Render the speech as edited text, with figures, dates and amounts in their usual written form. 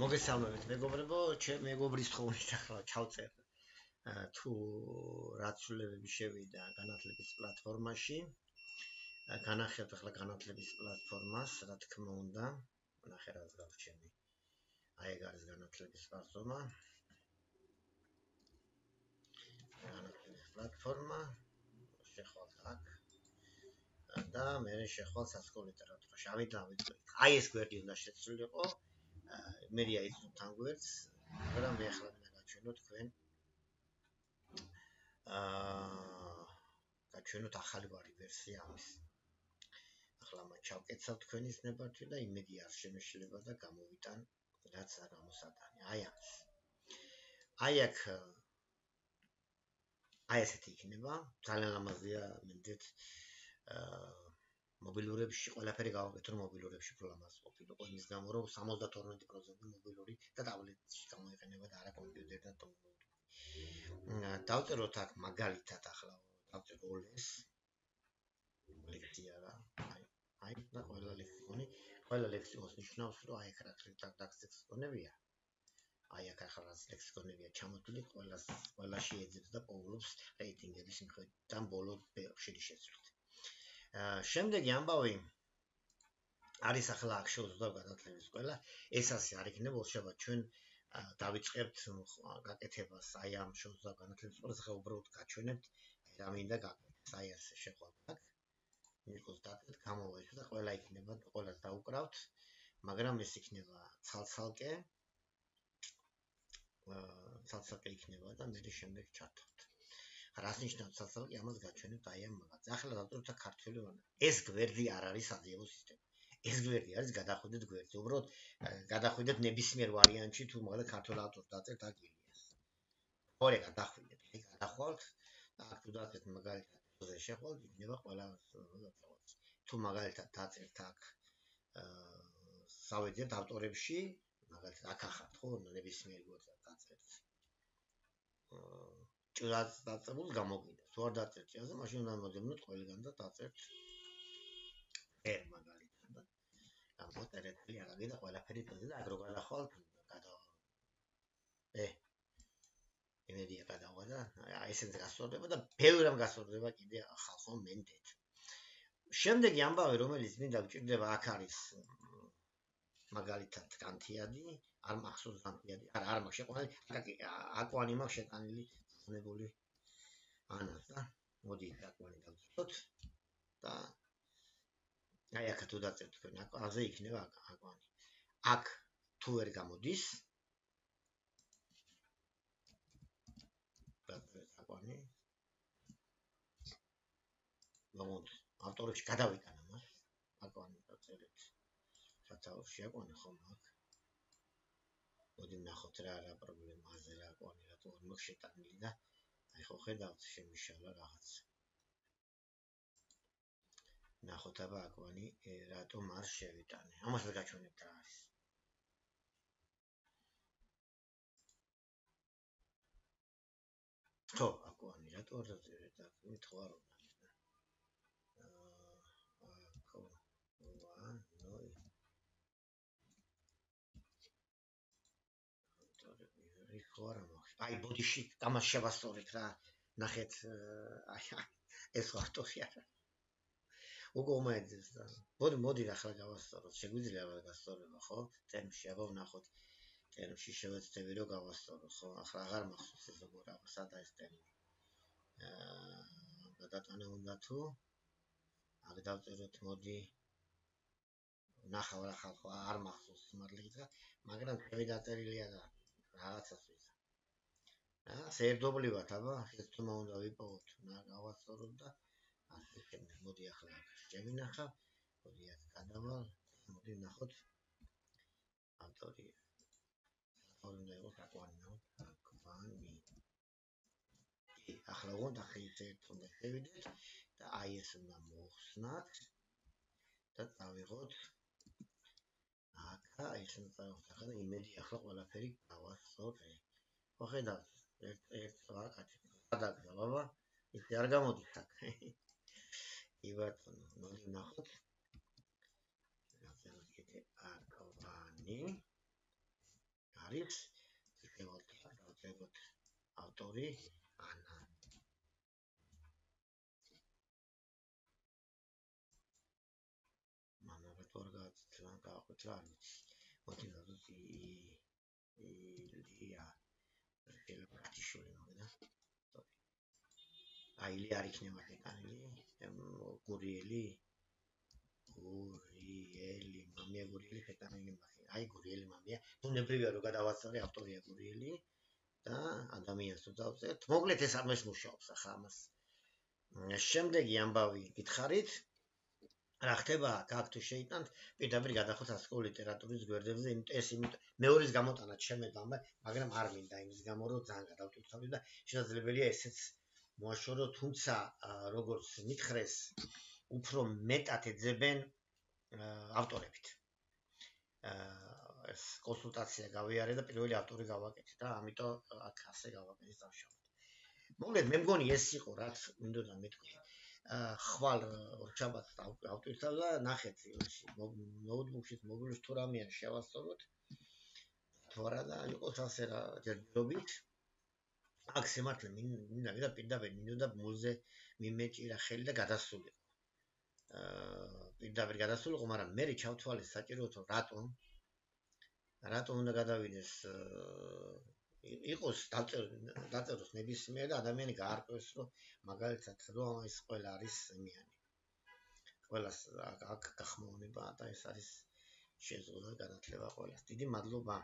მოგესალმებით მეგობრებო, მეგობრის თხოვნით ახლა ჩავწერ თუ რა ცვლილებები შევიდა განათლების პლატფორმაში. განახილეთ ახლა განათლების პლატფორმას, რა თქმა უნდა, ნახე რაც გავრჩენი. აი ეგ არის განათლების პლატფორმა. განათლების პლატფორმა შეხვალთ აქ. და მე შეხვალ სასკოლ ლიტერატურაში. ამიტომ აი ეს გვერდი უნდა შეცვლილიყო. მერია იწვევთ ამ გვერდს, მაგრამ მე ახლა მინდა გაჩვენო თქვენ გაჩვენოთ ახალი ვერსია ამის. ახლა მათ ჩავკეცავ თქვენის ნებართვი და იმედი არ შემეშლება და გამოვიტან რაც გამოსატანი. აი ამის. აი აქ აი ესეთი იქნება, ძალიან ლამაზია, მენდეთ მობილურებში ყველაფერი გავაკეთო, მობილურებში ფლამას ყოფილიყო, იმის გამო რომ 72% მობილური და ტაბლეტში გამოიყენება და არა კომპიუტერი და ნოტბუქი. დავწეროთ აქ მაგალითად ახლა დავწერო OLES ლექცია რა. აი და ყველა ლექციონს ნიშნავს რომ აი აქ რა ლექსიკონებია. აი აქ ახლა რაც ლექსიკონებია ჩამოთვლილი, ყველაში ეძებს და პოულობს რეიტინგების მიხედვით და ბოლო ხშირი შეცვლით. შემდეგი ამბავი არის ახლა აქ შევძლებთ განათლების ყველა. ეს ასე არ იქნება, უშუალოდ ჩვენ დავიწყებთ გაკეთებას აი ამ შევძლებთ განათლების ყველას, ახლა უბრალოდ გაჩვენებთ რა მინდა გაკეთდეს. აი ასე შეხვალთ აქ. მიყოს დაკეთ გამოვაჭრეთ და ყველა იქნება, ყველას დაუკრავთ, მაგრამ ეს იქნება ცალ-ცალკე. ცალ-ცალკე იქნება და მე შემდეგ ჩართავთ. რას ნიშნავს ცალ-ცალკე, ამას გაჩვენებთ აი ამ მაგალითს. ახლა დავწეროთ აქ ქართველი ვარნა. ეს გვერდი არ არის საძიებო სისტემა. ეს გვერდი არის გადახვიდეთ გვერდზე. უბრალოდ გადახვიდეთ ნებისმიერ ვარიანტში, თუ მაგალითად ქართულ ავტორს დაწერთ აქ ილიას. ორი გადახვიდეთ, გადახვალთ და აქ თუ დაწერთ მაგალითად ზე შეხვალთ, იქნება ყველა დაწერთ. თუ მაგალითად დაწერთ აქ სავეძებთ ავტორებში, მაგალითად აქ ახართ ხო, ნებისმიერ გვერდზე დაწერთ. ჭრას დაწერულ გამოგვიდა. თუ არ დაწერთ ჭრაზე, მაშინ უნდა მოდივნოთ ყველგან და დაწერთ მაგალითად და გამოვაწერეთლი აღგი და ყველაფერი წელზე და აგრო გადახვალთ იმედია გადავა და აი ესეც გასწორდება და ბევრი რამ გასწორდება კიდე ხალხო მენდეთ. შემდეგი ამბავი რომელიც მინდა ვჭირდება აქ არის მაგალითად განთიადი, არ მახსოვს განთიადი, არ მაქვს შეყვანილი, აკვანი მაქვს შეტანილი ცნობილი ანას და მოდი აკვანი დავწეროთ და აი აქ თუ დაწერთ თქვენ აკვანზე იქნება აკვანი. აქ თუ ვერ გამოდის დაწერთ აკვანი. მოგონთ ავტორებში გადავიტანა მას. აკვანი დაწერეთ. საწაულში აკვანი ხომ აქ. მოდი ნახოთ რა პრობლემაზე რა აკვანი რატო არ მაქვს შეტანილი და აი ხო ხედავთ შემიშალა რაღაც. ნახოთ აბა აკვანი რატომ არ შევიტანე. ამას ვერ გაჩვენებთ რა არის. ხო, აკვანი რატო არ დაწერეთ აქ მითხვა რომ აი ბოდიში ამას შევასწორეთ რა. ნახეთ აი ეს ავტორი არა. უკვე მოეძებს და მოდი ახლა გავასწოროთ. შეგვიძლია გავასწორება ხო? ტერმში აბა ვნახოთ. ტერმში შევეცდები რომ გავასწორო ხო? ახლა აღარ მახსოვს ეს როგორ სადა ეს ტერმი. გადატანა უნდა თუ აქ დავწეროთ მოდი. ნახავ რა ხალხო არ მახსოვს მართლა გითხრათ, მაგრამ თქვენი დაწერილია და რაღაცას ვიცი. სერდობლივად აბა ეს თქმა უნდა ვიპოვოთ, გავასწოროთ და ასე შემდეგ. მოდი ახლა შევინახავ, მოდი აქ გადავალ, მოდი ნახოთ. ავტორი უნდა იყოს აკვანი. ახლა უნდა ხეით უნდა შევიდეთ და აი ეს უნდა მოხსნათ და წავიღოთ აქა ეს უნდა წავიღოთ ახლა და იმედი ახლა ყველაფერი გავასწორე. ხო ხედავთ ერთ ვაკაცი გადაგზავნა ის არ გამოდის აქ. იბატონო მოდი ნახოთ. არის შევავლებოთ ავტორი ანა. მამაბრად ვარ გავაყვეთ რა არ ვიცი. მოდი დავდოთ ილია ბრატიშვილი მოგდა. აილი არ იქნება შეტანილი. გურიელი მამია გურიელი შეტანილი მაქვს. აი გურიელი მამია. ბუნებრივია რომ გადავასწავლე ავტორია გურიელი და ადამიანს თუ დავწერთ. მოკლედ ეს არ მესმუშაობს ახლა ამას. შემდეგი ამბავი გითხარით. რა ხდება აქ თუ შეიტანთ პირდაპირ გადახოთ ასკო ლიტერატურის გვერდებზე ეს მეორის გამოტანა შემედგამა მაგრამ არ მინდა იმის გამო რომ ძალიან გადავტვირთავდი და შესაძლებელია ესეც მოაშორო თუმცა როგორც მითხრეს უფრო მეტად ეძებენ ავტორებით ეს კონსულტაცია გავიარე და პირველი ავტორი გავაკეთე და ამიტომ აქ ასე გავაკეთე დავშავოთ მოკლედ მე მგონი ეს იყო რაც მინდოდა მეთქვი ხვალ ორჩაბათს ავტვირთავ და ნახეთ ნოუთბუქში მოგულს თუ რამე არ შევასწავლოთ თუ არა და იყოს ასე რა ჯერჯერობით აქ სიმართლე მინდა პირდაპირ მინდოდა მულზე მიმეჭირა ხელი და გადასულიყო პირდაპირ გადასულიყო მაგრამ მე ჩავთვალე საჭიროა რომ რატომ უნდა გადავიდეს იყოს დაწეროს ნებისმიერ და ადამიანი გაარკვევს რომ მაგალითად რომ ეს ყველა არის მიანი ყველას აქ გახმოვნება და ეს არის შეზღუდვა განათლება ყველას დიდი მადლობა